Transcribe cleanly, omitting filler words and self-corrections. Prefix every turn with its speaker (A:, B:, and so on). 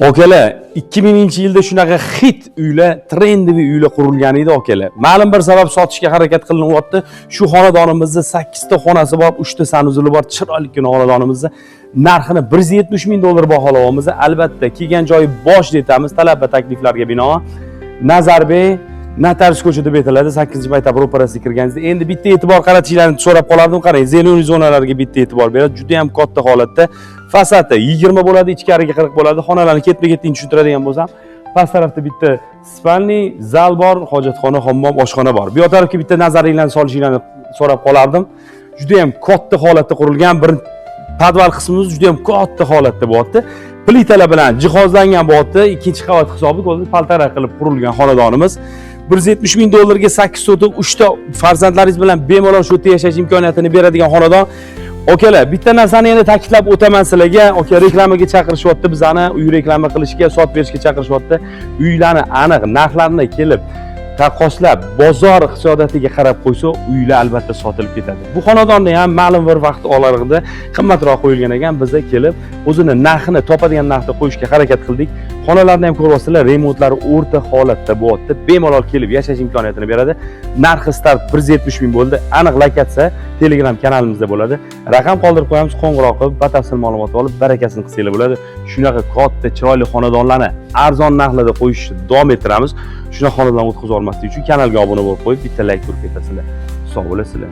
A: Okalar, 2000-yilda shunaqa hit uylar, trendiy uylar qurilgan edi okalar. Ma'lum bir sabab sotishga harakat qilinyapti. Shu xonadonimizda 8 ta xonasi bor, 3 ta sanuzuli bor, chiroyligina xonadonimizni narxini $170,000 baholayapmiz. Albatta, kelgan joyi bosh aytamiz, talab va takliflarga binoan Nazarbek Notarius ko'chada betiladi, 8-maktab ro'parasiga kirganingizda. Endi bitta e'tibor qaratishingizni so'rab qolardim. Qarang, zelen zonalarga bitta e'tibor beradi. Juda ham katta holatda. Fasadi 20 bo'ladi, ichkariga 40 bo'ladi. Xonalarni ketma-ketdan tushuntiradigan bo'lsam, past tarafda bitta spalni, zal bor, hojatxona, hammom, oshxona bor. Bu yoq tarafga bitta nazaringlarni solishingizni so'rab qolardim. Juda ham katta holatda qurilgan bir podval qismimiz juda ham katta holatda bo'lyapti. Plitalar bilan jihozlangan bo'lyapti. Ikkinchi qavat hisobi paltara qilib qurilgan xonadonimiz. $170,000 8 sotuq 3 ta farzandlaringiz bilan bemalol shu yerda yashash imkoniyatini beradigan xonadon. Okalar, bitta narsani yana ta'kidlab o'taman sizlarga. Oka, reklamaga chaqirishyapti bizani, uy reklama qilishga, sotib berishga chaqirishyapti. Uylarni aniq narxlarini kelib taqqoslab, bozor iqtisodiyotiga qarab qo'ysa, uylar albatta sotilib ketadi. Bu xonadonni ham ma'lum bir vaqt oralig'ida qimmatroq qo'yilgan ekan, bizga kelib o'zini narxini topadigan narxda qo'yishga harakat qildik. Xonalarni ham ko'ryapsizlar, remontlari o'rta holatda bo'lyapti. Bemalol kelib yashash imkoniyatini beradi. Narxi start 170,000 bo'ldi. Aniq lokatsiya Telegram kanalimizda bo'ladi. Raqam qoldirib qo'yamiz, qo'ng'iroq qilib, batafsil ma'lumot olib, barakasini qilsanglar bo'ladi. Shunaqa katta, chiroyli xonadonlarni arzon narxlarda qo'yishni davom ettiramiz. Shunaqa xonadon o'tkazib olmaslik uchun kanalga obuna bo'lib qo'yib, bitta like urib ketasizlar. Sog' bo'lasizlar.